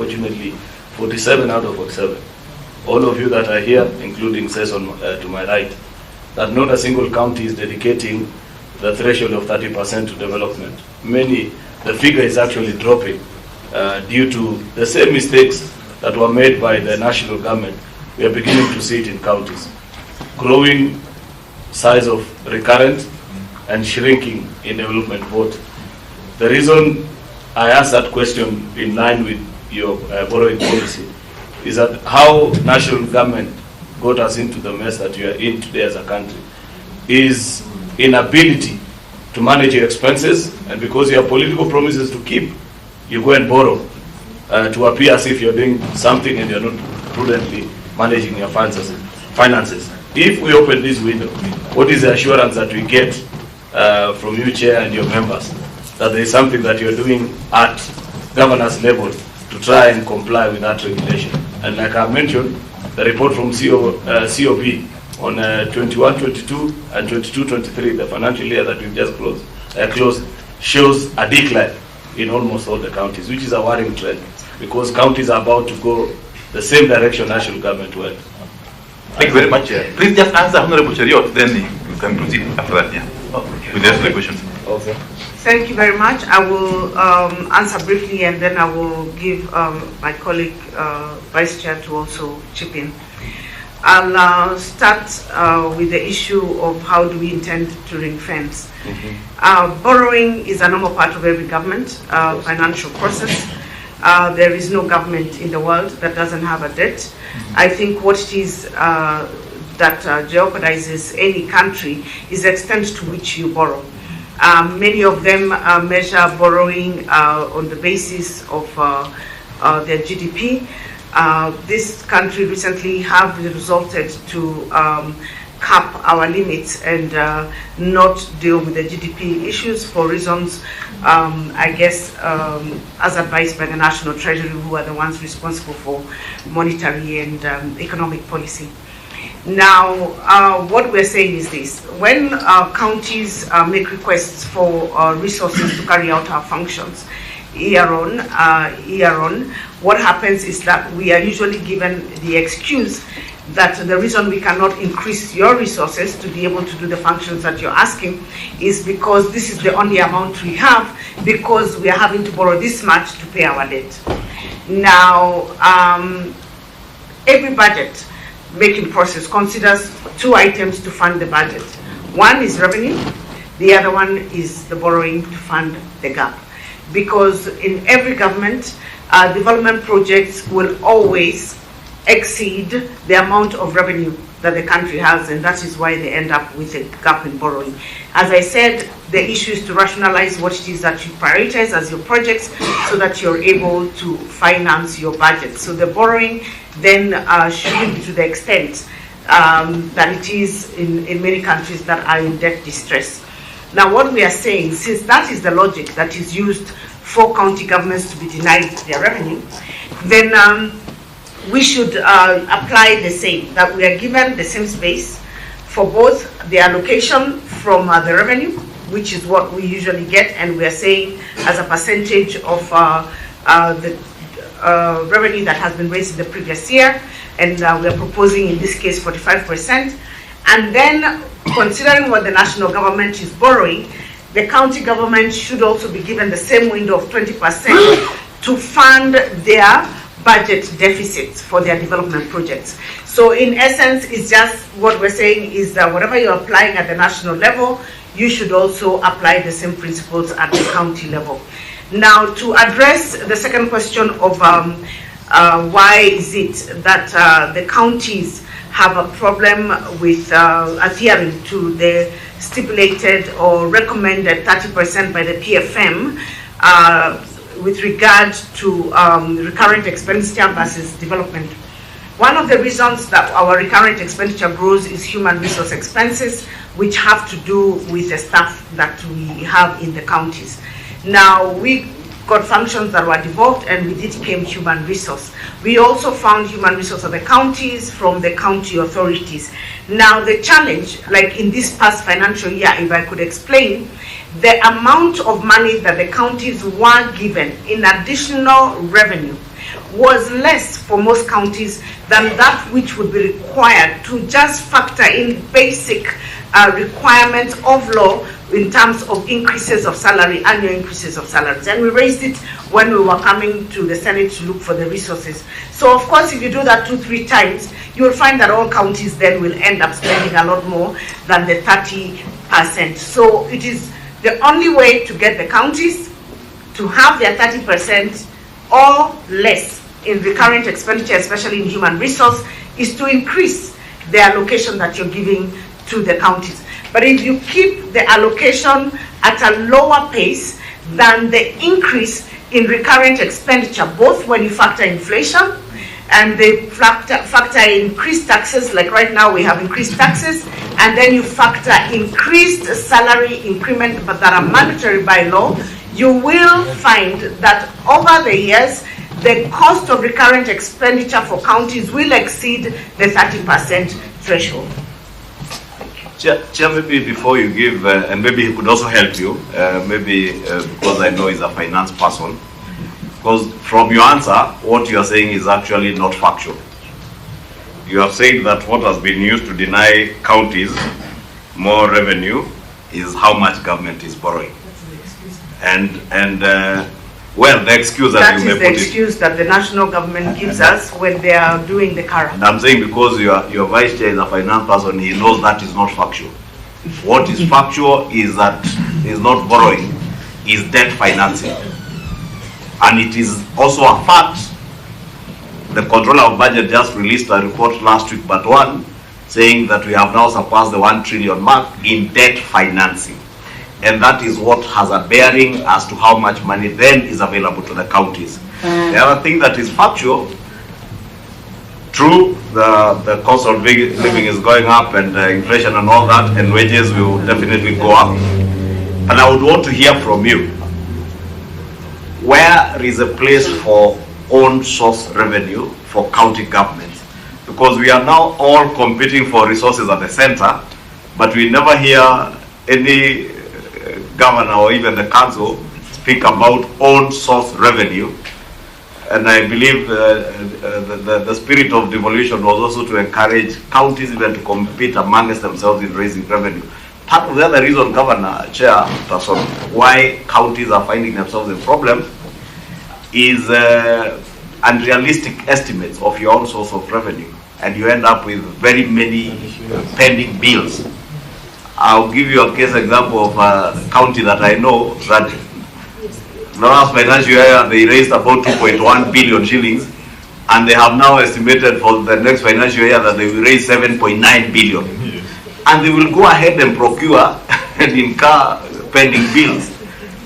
unfortunately 47 out of 47. All of you that are here, including Sesson to my right, that not a single county is dedicating the threshold of 30% to development. The figure is actually dropping due to the same mistakes that were made by the national government. We are beginning to see it in counties. Growing size of recurrent and shrinking in development vote. The reason I asked that question in line with your borrowing policy is that how national government got us into the mess that we are in today as a country is inability to manage your expenses, and because you have political promises to keep, you go and borrow to appear as if you're doing something and you're not prudently managing your finances. If we open this window, what is the assurance that we get from you, Chair, and your members, that there is something that you're doing at governance level to try and comply with that regulation? And like I mentioned, the report from COB on 21-22 and 22-23, the financial year that we've just closed, shows a decline in almost all the counties, which is a worrying trend, because counties are about to go the same direction national government went. Thank you very much. Please just answer Honorable Cheriot, then you can proceed after that, with the rest of the questions. Okay. Thank you very much. I will answer briefly, and then I will give my colleague, Vice Chair, to also chip in. I'll start with the issue of how do we intend to ring fence. Borrowing is a normal part of every government financial process. There is no government in the world that doesn't have a debt. I think what it is that jeopardizes any country is the extent to which you borrow. Many of them measure borrowing on the basis of their GDP. This country recently have resulted to cap our limits and not deal with the GDP issues for reasons, I guess, as advised by the National Treasury, who are the ones responsible for monetary and economic policy. Now, what we're saying is this. When counties make requests for resources to carry out our functions, year on, what happens is that we are usually given the excuse that the reason we cannot increase your resources to be able to do the functions that you're asking is because this is the only amount we have, because we are having to borrow this much to pay our debt. Now, every budget making process considers two items to fund the budget. One is revenue, the other one is the borrowing to fund the gap. Because in every government, development projects will always exceed the amount of revenue that the country has, and that is why they end up with a gap in borrowing. As I said, the issue is to rationalize what it is that you prioritize as your projects so that you're able to finance your budget. So the borrowing then shouldn't be to the extent that it is in many countries that are in debt distress. Now, what we are saying, since that is the logic that is used for county governments to be denied their revenue, then we should apply the same, that we are given the same space for both the allocation from the revenue, which is what we usually get, and we are saying as a percentage of the revenue that has been raised in the previous year, and we are proposing in this case 45%. And then, considering what the national government is borrowing, the county government should also be given the same window of 20% to fund their budget deficits for their development projects. So in essence, it's just what we're saying is that whatever you're applying at the national level, you should also apply the same principles at the county level. Now, to address the second question of why is it that the counties have a problem with adhering to the stipulated or recommended 30% by the PFM with regard to recurrent expenditure versus development. One of the reasons that our recurrent expenditure grows is human resource expenses, which have to do with the staff that we have in the counties. Now, we got functions that were devolved, and with it came human resource. We also found human resource of the counties from the county authorities. Now, the challenge, like in this past financial year, if I could explain, the amount of money that the counties were given in additional revenue was less for most counties than that which would be required to just factor in basic requirements of law in terms of increases of salary, annual increases of salaries. And we raised it when we were coming to the Senate to look for the resources. So of course, if you do that 2-3 times, you will find that all counties then will end up spending a lot more than the 30%. So it is the only way to get the counties to have their 30% or less in recurrent expenditure, especially in human resource, is to increase the allocation that you're giving to the counties. But if you keep the allocation at a lower pace than the increase in recurrent expenditure, both when you factor inflation and they factor increased taxes, like right now we have increased taxes, and then you factor increased salary increment but that are mandatory by law, you will find that over the years, the cost of recurrent expenditure for counties will exceed the 30% threshold. Chair, maybe before you give, and maybe he could also help you, because I know he's a finance person, because from your answer, what you are saying is actually not factual. You have said that what has been used to deny counties more revenue is how much government is borrowing. Well, the excuse that you may put it. That is the excuse that the national government gives us when they are doing the CARA. And I'm saying because your vice chair is a finance person, he knows that is not factual. What is factual is that is not borrowing, is debt financing. And it is also a fact, the Controller of Budget just released a report last week, but one, saying that we have now surpassed the 1 trillion mark in debt financing. And that is what has a bearing as to how much money then is available to the counties. The other thing that is factual, true, the cost of living is going up and inflation and all that, and wages will definitely go up. And I would want to hear from you, where is a place for own source revenue for county governments? Because we are now all competing for resources at the center, but we never hear any governor or even the council speak about own source revenue. And I believe the spirit of devolution was also to encourage counties even to compete amongst themselves in raising revenue. Part of the other reason, Governor, Chairperson, why counties are finding themselves in problems is unrealistic estimates of your own source of revenue. And you end up with very many pending bills. I'll give you a case example of a county that I know that the last financial year they raised about 2.1 billion shillings, and they have now estimated for the next financial year that they will raise 7.9 billion. And they will go ahead and procure and incur pending bills.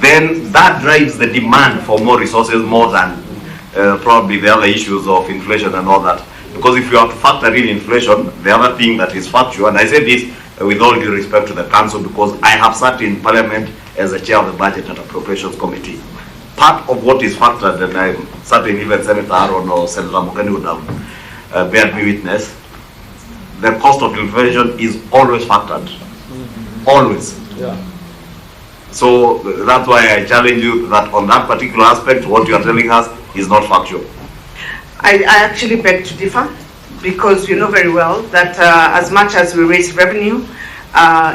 Then that drives the demand for more resources more than probably the other issues of inflation and all that. Because if you have to factor in inflation, the other thing that is factual, and I say this with all due respect to the council, because I have sat in parliament as a chair of the budget and appropriations committee. Part of what is factored, and I'm certain even Senator Aaron or Senator Mukani would have bear me witness, the cost of inflation is always factored. Always. Yeah. So that's why I challenge you that on that particular aspect, what you are telling us is not factual. I actually beg to differ, because you know very well that as much as we raise revenue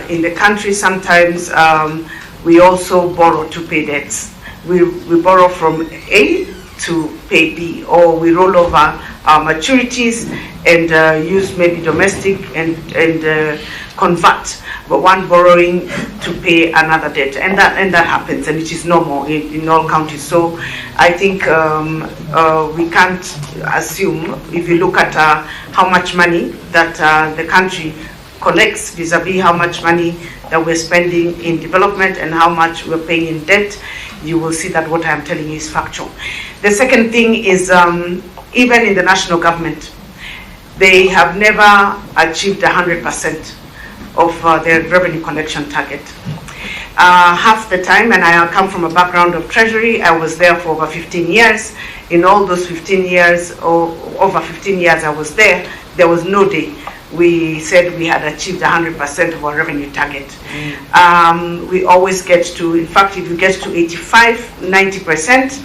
in the country, sometimes we also borrow to pay debts. We borrow from A to pay B, or we roll over our maturities and use maybe domestic and convert one borrowing to pay another debt, and that happens, and it is normal in all counties. So I think we can't assume, if you look at how much money that the country collects vis-a-vis how much money that we're spending in development and how much we're paying in debt, you will see that what I'm telling you is factual. The second thing is, even in the national government, they have never achieved 100% of their revenue collection target. Half the time, and I come from a background of treasury, I was there for over 15 years. In all those 15 years, or over 15 years I was there was no day we said we had achieved 100% of our revenue target. We always get to, in fact, if you get to 85, 90%,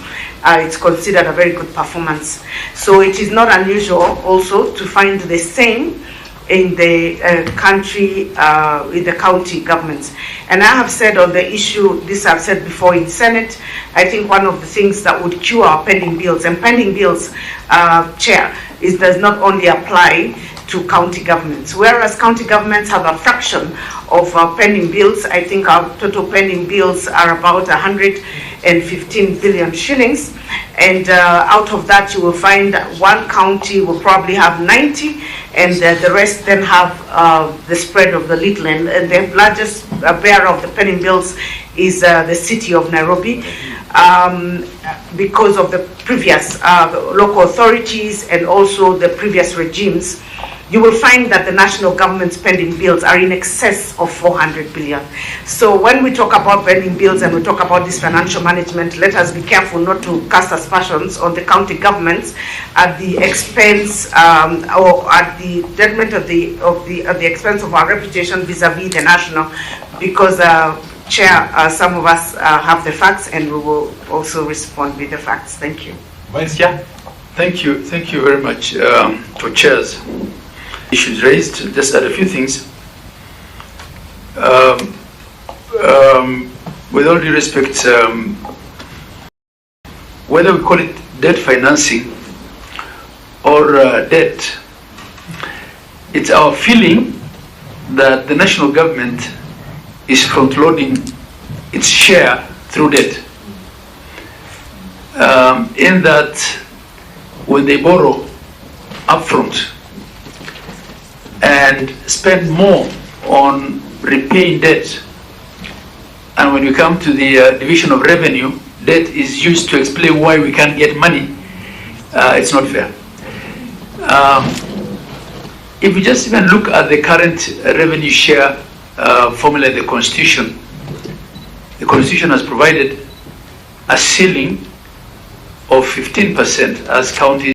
it's considered a very good performance. So it is not unusual also to find the same in the country, in the county governments. And I have said on the issue, this I've said before in Senate, I think one of the things that would cure our pending bills, and pending bills, Chair, does not only apply to county governments. Whereas county governments have a fraction of pending bills, I think our total pending bills are about 115 billion shillings. And out of that, you will find that one county will probably have 90, and the rest then have the spread of the little. And the largest bearer of the pending bills is the city of Nairobi, because of the previous local authorities and also the previous regimes. You will find that the national government spending bills are in excess of 400 billion. So when we talk about spending bills and we talk about this financial management, let us be careful not to cast aspersions on the county governments at the expense or at the detriment of the expense of our reputation vis-a-vis the national, because Chair, some of us have the facts, and we will also respond with the facts. Thank you. Vice Chair. Thank you very much to chairs. Issues raised, just add a few things. With all due respect, whether we call it debt financing or debt, it's our feeling that the national government is front-loading its share through debt. In that, when they borrow upfront and spend more on repaying debt, and when you come to the division of revenue, debt is used to explain why we can't get money, it's not fair. If you just even look at the current revenue share formula in the Constitution has provided a ceiling of 15% as counties